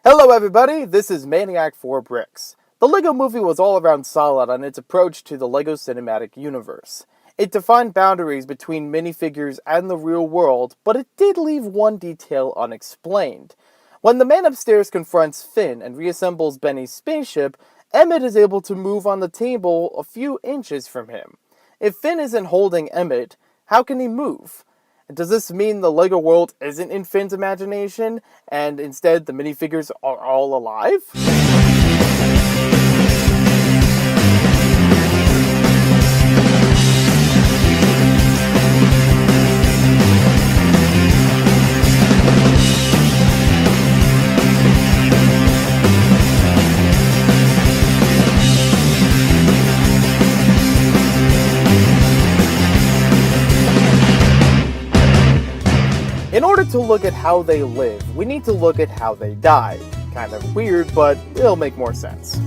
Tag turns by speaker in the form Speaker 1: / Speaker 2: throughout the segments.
Speaker 1: Hello everybody, this is Maniac 4 Bricks. The LEGO Movie was all around solid on its approach to the LEGO cinematic universe. It defined boundaries between minifigures and the real world, but it did leave one detail unexplained. When the man upstairs confronts Finn and reassembles Benny's spaceship, Emmett is able to move on the table a few inches from him. If Finn isn't holding Emmett, how can he move? Does this mean the LEGO world isn't in Finn's imagination, and instead the minifigures are all alive? In order to look at how they live, we need to look at how they die. Kind of weird, but it'll make more sense.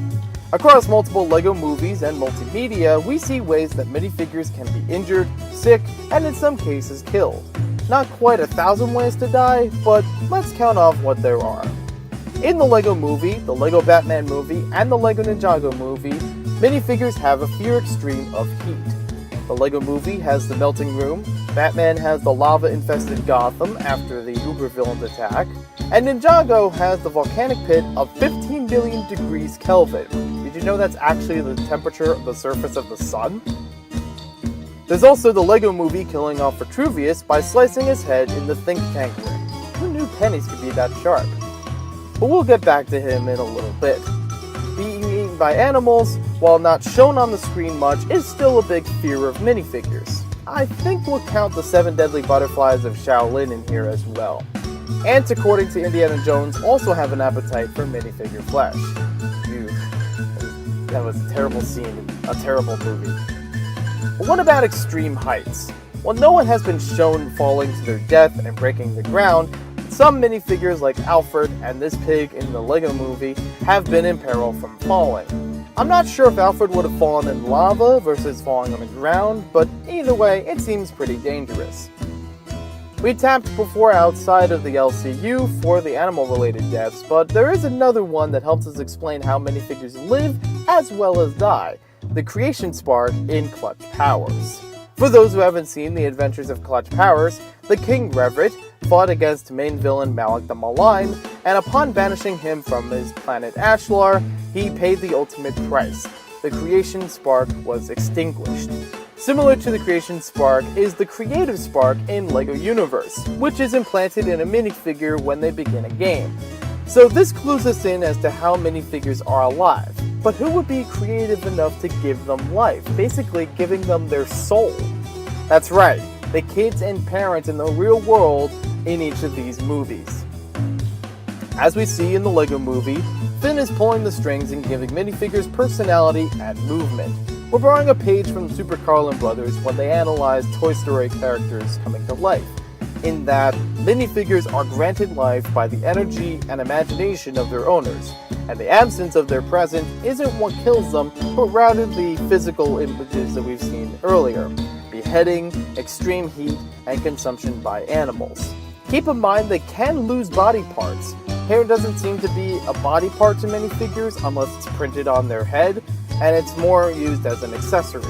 Speaker 1: Across multiple LEGO movies and multimedia, we see ways that minifigures can be injured, sick, and in some cases killed. Not quite 1,000 ways to die, but let's count off what there are. In the LEGO Movie, the LEGO Batman movie, and the LEGO Ninjago movie, minifigures have a fear extreme of heat. The LEGO Movie has the melting room, Batman has the lava-infested Gotham after the Uber villains attack, and Ninjago has the volcanic pit of 15 billion degrees Kelvin. Did you know that's actually the temperature of the surface of the sun? There's also the LEGO Movie killing off Vitruvius by slicing his head in the think tank ring. Who knew pennies could be that sharp? But we'll get back to him in a little bit. Being eaten by animals, while not shown on the screen much, is still a big fear of minifigures. I think we'll count the 7 deadly butterflies of Shaolin in here as well. Ants, according to Indiana Jones, also have an appetite for minifigure flesh. Ew. That was a terrible scene, a terrible movie. But what about extreme heights? Well, no one has been shown falling to their death and breaking the ground. Some minifigures like Alfred and this pig in the LEGO Movie have been in peril from falling. I'm not sure if Alfred would have fallen in lava versus falling on the ground, but either way, it seems pretty dangerous. We tapped before outside of the LCU for the animal-related deaths, but there is another one that helps us explain how minifigures live as well as die, the creation spark in Clutch Powers. For those who haven't seen the adventures of Clutch Powers, the King Reverend fought against main villain Malik the Malign, and upon banishing him from his planet Ashlar, he paid the ultimate price. The creation spark was extinguished. Similar to the creation spark is the creative spark in LEGO Universe, which is implanted in a minifigure when they begin a game. So this clues us in as to how minifigures are alive. But who would be creative enough to give them life, basically giving them their soul? That's right, the kids and parents in the real world in each of these movies. As we see in the LEGO Movie, Finn is pulling the strings and giving minifigures personality and movement. We're borrowing a page from the Super Carlin Brothers when they analyzed Toy Story characters coming to life, in that minifigures are granted life by the energy and imagination of their owners, and the absence of their presence isn't what kills them, but rather the physical images that we've seen earlier: beheading, extreme heat, and consumption by animals. Keep in mind they can lose body parts. Hair doesn't seem to be a body part to minifigures unless it's printed on their head, and it's more used as an accessory.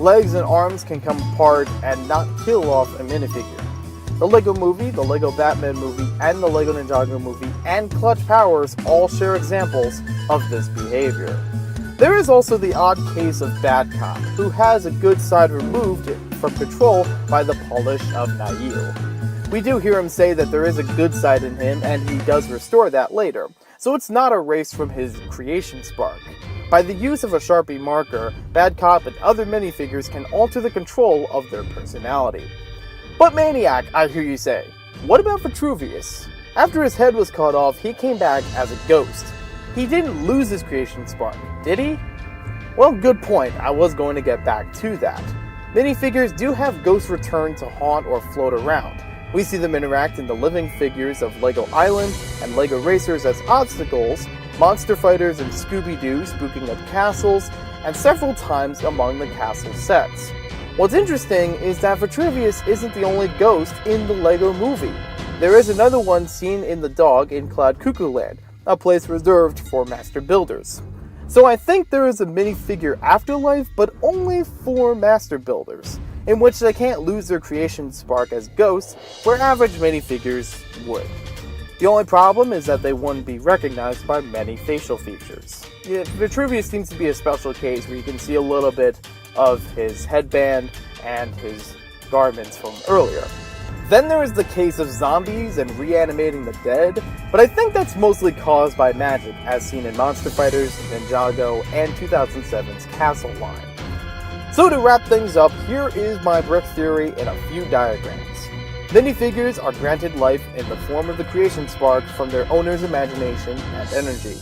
Speaker 1: Legs and arms can come apart and not kill off a minifigure. The LEGO Movie, the LEGO Batman movie, and the LEGO Ninjago movie, and Clutch Powers all share examples of this behavior. There is also the odd case of Bad Cop, who has a good side removed from control by the polish of Nail. We do hear him say that there is a good side in him, and he does restore that later, so it's not erased from his creation spark. By the use of a Sharpie marker, Bad Cop and other minifigures can alter the control of their personality. But Maniac, I hear you say, what about Vitruvius? After his head was cut off, he came back as a ghost. He didn't lose his creation spark, did he? Well, good point, I was going to get back to that. Minifigures do have ghosts return to haunt or float around. We see them interact in the living figures of LEGO Island and LEGO Racers as obstacles, Monster Fighters and Scooby-Doo spooking up castles, and several times among the castle sets. What's interesting is that Vitruvius isn't the only ghost in the LEGO Movie. There is another one seen in the dog in Cloud Cuckoo Land, a place reserved for master builders. So I think there is a minifigure afterlife, but only for master builders, in which they can't lose their creation spark as ghosts, where average minifigures would. The only problem is that they wouldn't be recognized by many facial features. Yeah, Vitruvius seems to be a special case where you can see a little bit of his headband and his garments from earlier. Then there is the case of zombies and reanimating the dead, but I think that's mostly caused by magic, as seen in Monster Fighters, Ninjago, and 2007's Castle line. So to wrap things up, here is my brick theory in a few diagrams. Minifigures are granted life in the form of the creation spark from their owner's imagination and energy.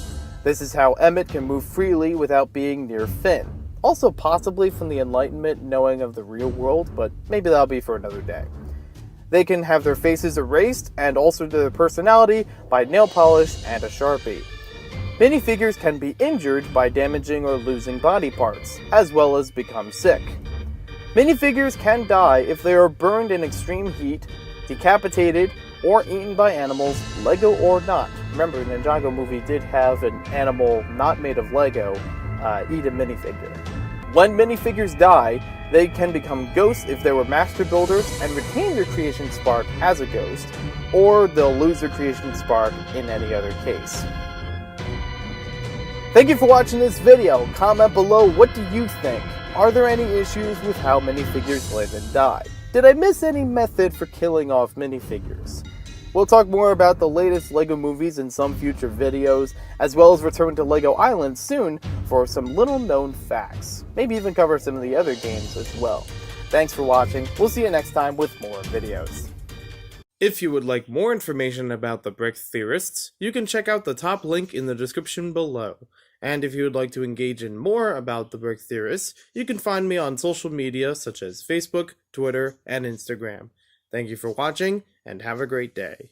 Speaker 1: This is how Emmett can move freely without being near Finn. Also possibly from the Enlightenment knowing of the real world, but maybe that'll be for another day. They can have their faces erased and also their personality by nail polish and a Sharpie. Minifigures can be injured by damaging or losing body parts, as well as become sick. Minifigures can die if they are burned in extreme heat, decapitated, or eaten by animals, Lego or not. Remember, the Ninjago movie did have an animal not made of Lego eat a minifigure. When minifigures die, they can become ghosts if they were master builders and retain their creation spark as a ghost, or they'll lose their creation spark in any other case. Thank you for watching this video. Comment below, what do you think? Are there any issues with how minifigures live and die? Did I miss any method for killing off minifigures? We'll talk more about the latest LEGO movies in some future videos, as well as return to LEGO Island soon for some little known facts. Maybe even cover some of the other games as well. Thanks for watching. We'll see you next time with more videos. If you would like more information about the Brick Theorists, you can check out the top link in the description below. And if you would like to engage in more about the Brick Theorists, you can find me on social media such as Facebook, Twitter, and Instagram. Thank you for watching, and have a great day.